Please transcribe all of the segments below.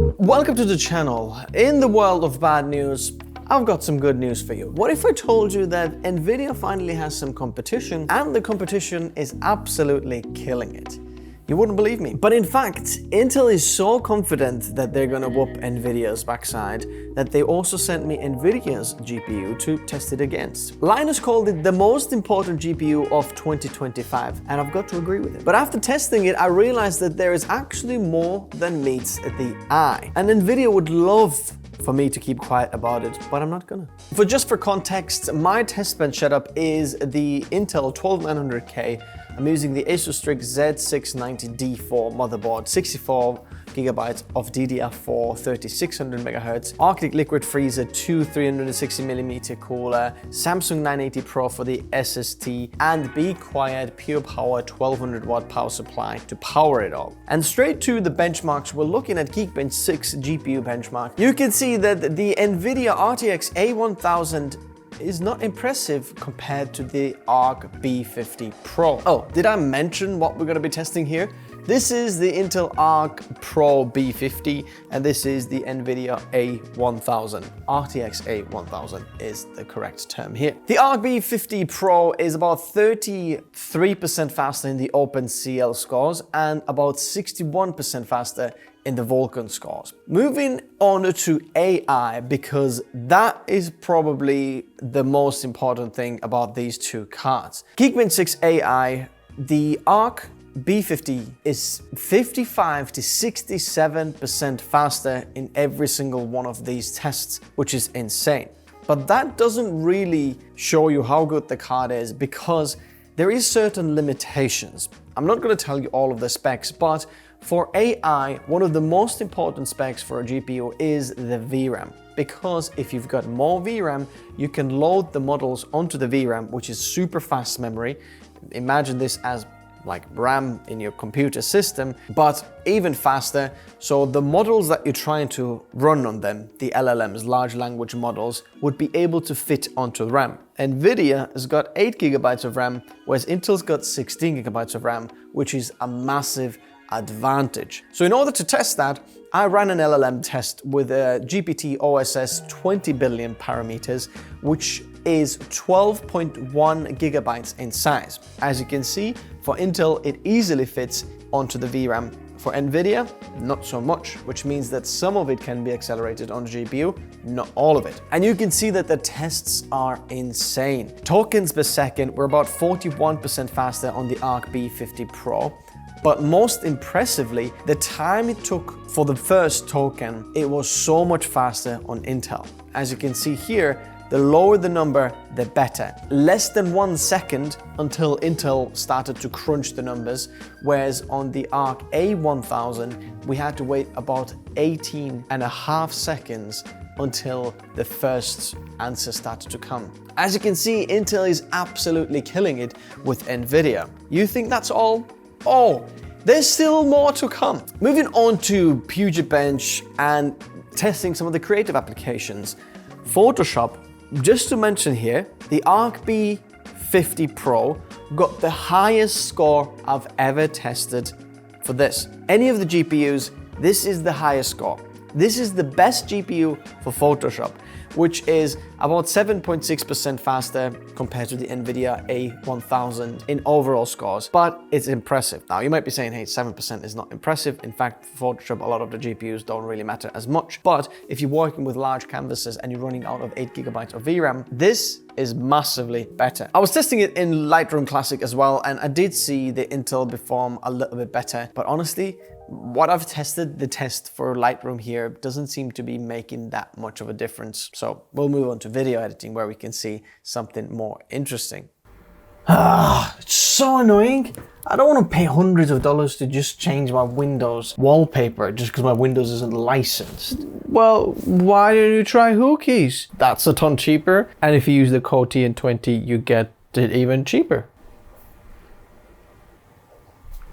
Welcome to the channel. In the world of bad news, I've got some good news for you. What if I told you that Nvidia finally has some competition and the competition is absolutely killing it? You wouldn't believe me. But in fact, Intel is so confident that they're gonna whoop Nvidia's backside that they also sent me Nvidia's GPU to test it against. Linus called it the most important GPU of 2025, and I've got to agree with it. But after testing it, I realized that there is actually more than meets the eye. And Nvidia would love for me to keep quiet about it, but I'm not gonna. For context, my TESTBENCH setup is the Intel 12900K. I'm using the Asus Strix Z690D4 motherboard, 64 gigabytes of DDR4, 3600 megahertz, Arctic liquid freezer, 360mm cooler, Samsung 980 Pro for the SST, and Be Quiet Pure Power 1200 watt power supply to power it all. And straight to the benchmarks, we're looking at Geekbench 6 GPU benchmark. You can see that the Nvidia RTX A1000 is not impressive compared to the ARC B50 Pro. Oh, did I mention what we're gonna be testing here? This is the Intel Arc Pro B50, and this is the Nvidia A1000. RTX A1000 is the correct term here. The Arc B50 Pro is about 33% faster in the OpenCL scores and about 61% faster in the Vulkan scores. Moving on to AI, because that is probably the most important thing about these two cards. Geekbench 6 AI, the Arc B50 is 55 to 67% faster in every single one of these tests, which is insane. But that doesn't really show you how good the card is, because there is certain limitations. I'm not going to tell you all of the specs, but for AI, one of the most important specs for a GPU is the VRAM. Because if you've got more VRAM, you can load the models onto the VRAM, which is super fast memory. Imagine this as like RAM in your computer system, but even faster. So the models that you're trying to run on them, the LLMs, large language models, would be able to fit onto RAM. Nvidia has got 8 gigabytes of RAM, whereas Intel's got 16 gigabytes of RAM, which is a massive advantage. So in order to test that, I ran an LLM test with a GPT OSS 20 billion parameters, which is 12.1 gigabytes in size. As you can see, for Intel, it easily fits onto the VRAM. For Nvidia, not so much, which means that some of it can be accelerated on the GPU, not all of it. And you can see that the tests are insane. Tokens per second were about 41% faster on the Arc B50 Pro. But most impressively, the time it took for the first token, it was so much faster on Intel. As you can see here, the lower the number, the better. Less than 1 second until Intel started to crunch the numbers, whereas on the Arc A1000, we had to wait about 18.5 seconds until the first answer started to come. As you can see, Intel is absolutely killing it with Nvidia. You think that's all? Oh, there's still more to come. Moving on to Puget Bench and testing some of the creative applications. Photoshop, just to mention here, the Arc B50 Pro got the highest score I've ever tested for this. Any of the GPUs, this is the highest score. This is the best GPU for Photoshop, which is about 7.6% faster compared to the Nvidia A1000 in overall scores, but it's impressive. Now, you might be saying, hey, 7% is not impressive. In fact, for Photoshop, a lot of the GPUs don't really matter as much. But if you're working with large canvases and you're running out of 8 gigabytes of VRAM, this is massively better. I was testing it in Lightroom Classic as well, and I did see the Intel perform a little bit better, but honestly, what I've tested, the test for Lightroom here, doesn't seem to be making that much of a difference. So we'll move on to video editing, where we can see something more interesting. It's so annoying. I don't want to pay hundreds of dollars to just change my Windows wallpaper just because my Windows isn't licensed. Well, why don't you try Hookeys? That's a ton cheaper. And if you use the code TN20, you get it even cheaper.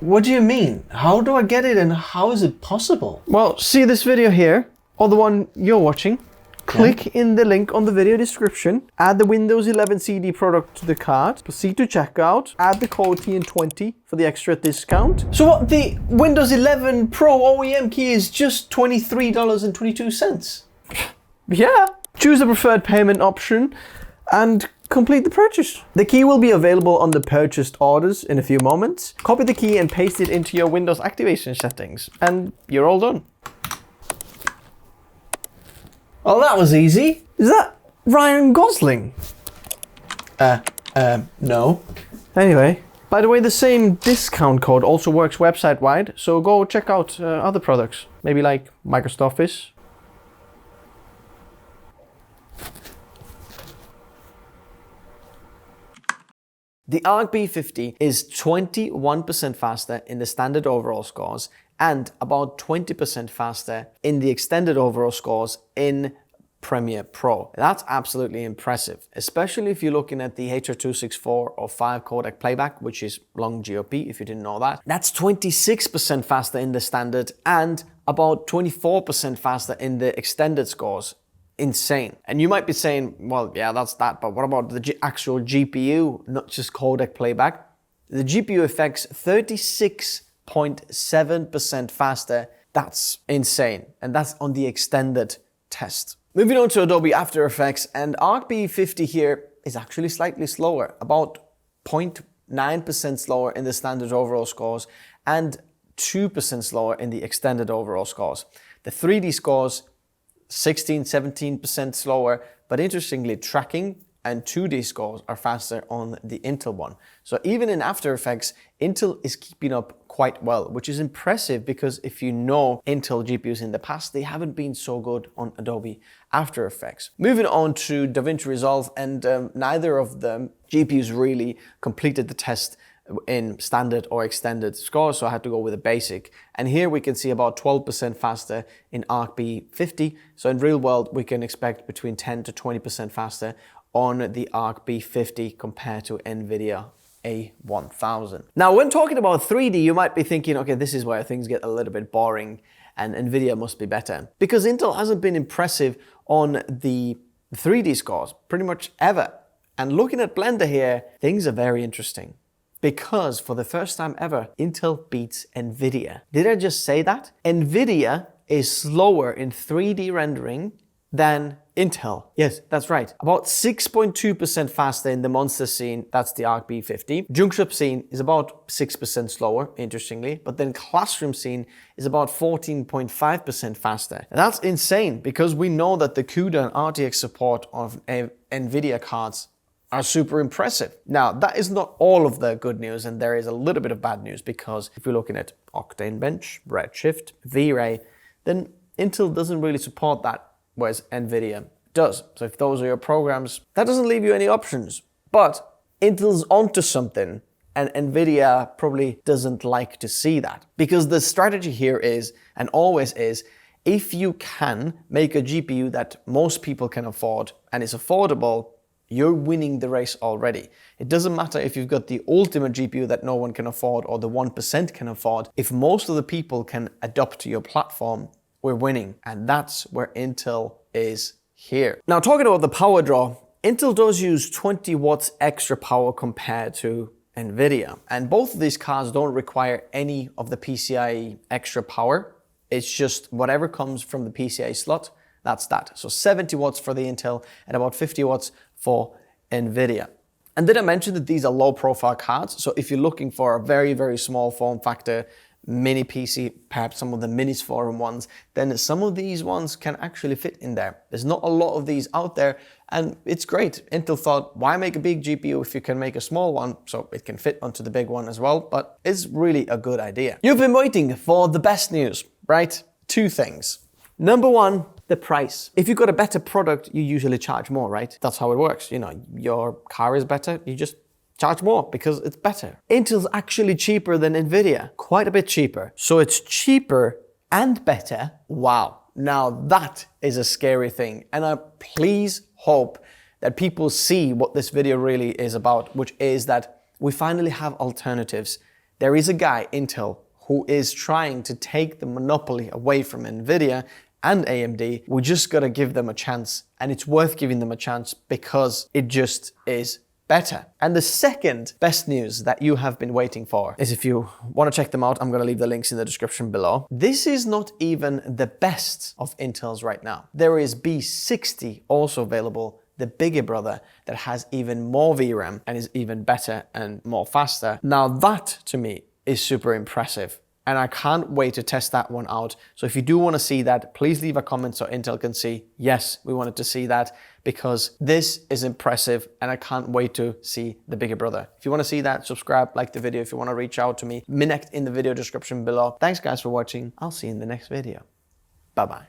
What do you mean? How do I get it and how is it possible? Well, see this video here, or the one you're watching? Click in the link on the video description, add the Windows 11 CD product to the cart, proceed to checkout, add the code TN20 for the extra discount. So what, the Windows 11 Pro OEM key is just $23.22? Yeah. Choose the preferred payment option and complete the purchase. The key will be available on the purchased orders in a few moments. Copy the key and paste it into your Windows activation settings, and you're all done. Oh, that was easy. Is that Ryan Gosling? No. Anyway, by the way, the same discount code also works website-wide, so go check out other products, maybe like Microsoft Office. The ARC B50 is 21% faster in the standard overall scores and about 20% faster in the extended overall scores in Premiere Pro. That's absolutely impressive, especially if you're looking at the HR264 or 5 codec playback, which is long GOP, if you didn't know that. That's 26% faster in the standard and about 24% faster in the extended scores. Insane. And you might be saying, well, yeah, that's that, but what about the actual GPU, not just codec playback? The GPU affects 36.7% faster. That's insane. And that's on the extended test. Moving on to Adobe After Effects, and ARC B50 here is actually slightly slower, about 0.9% slower in the standard overall scores and 2% slower in the extended overall scores. The 3D scores 16-17% slower, but interestingly, tracking and 2D scores are faster on the Intel one. So even in After Effects, Intel is keeping up quite well, which is impressive because if you know Intel GPUs in the past, they haven't been so good on Adobe After Effects. Moving on to DaVinci Resolve, and neither of the GPUs really completed the test in standard or extended scores, so I had to go with a basic. And here we can see about 12% faster in ARC B50. So in real world, we can expect between 10 to 20% faster on the ARC B50 compared to NVIDIA A1000. Now, when talking about 3D, you might be thinking, okay, this is where things get a little bit boring and NVIDIA must be better. Because Intel hasn't been impressive on the 3D scores pretty much ever. And looking at Blender here, things are very interesting. Because for the first time ever, Intel beats NVIDIA. Did I just say that? NVIDIA is slower in 3D rendering than Intel. Yes, that's right. About 6.2% faster in the monster scene, that's the ARC B50. Junction scene is about 6% slower, interestingly, but then classroom scene is about 14.5% faster. And that's insane because we know that the CUDA and RTX support of NVIDIA cards are super impressive. Now, that is not all of the good news, and there is a little bit of bad news because if you're looking at Octane Bench, Redshift, V-Ray, then Intel doesn't really support that, whereas NVIDIA does. So if those are your programs, that doesn't leave you any options. But Intel's onto something, and NVIDIA probably doesn't like to see that. Because the strategy here is, and always is, if you can make a GPU that most people can afford and is affordable, you're winning the race already. It doesn't matter if you've got the ultimate GPU that no one can afford or the 1% can afford. If most of the people can adopt to your platform, we're winning. And that's where Intel is here. Now, talking about the power draw, Intel does use 20 watts extra power compared to NVIDIA. And both of these cards don't require any of the PCIe extra power. It's just whatever comes from the PCIe slot, that's that. So 70 watts for the Intel and about 50 watts for NVIDIA. And did I mention that these are low profile cards? So if you're looking for a very, very small form factor, mini PC, perhaps some of the minis forum ones, then some of these ones can actually fit in there. There's not a lot of these out there, and it's great. Intel thought, why make a big GPU if you can make a small one so it can fit onto the big one as well? But it's really a good idea. You've been waiting for the best news, right? Two things. Number one, the price. If you've got a better product, you usually charge more, right? That's how it works. You know, your car is better, you just charge more because it's better. Intel's actually cheaper than NVIDIA, quite a bit cheaper. So it's cheaper and better. Wow. Now that is a scary thing. And I please hope that people see what this video really is about, which is that we finally have alternatives. There is a guy, Intel, who is trying to take the monopoly away from NVIDIA, and AMD. We just gotta give them a chance, and it's worth giving them a chance because it just is better. And the second best news that you have been waiting for is, if you want to check them out, I'm going to leave the links in the description below. This is not even the best of Intel's right now. There is B60 also available, the bigger brother that has even more VRAM and is even better and more faster. Now that to me is super impressive, and I can't wait to test that one out. So if you do want to see that, please leave a comment so Intel can see, yes, we wanted to see that, because this is impressive and I can't wait to see the bigger brother. If you want to see that, subscribe, like the video. If you want to reach out to me, connect in the video description below. Thanks guys for watching. I'll see you in the next video. Bye-bye.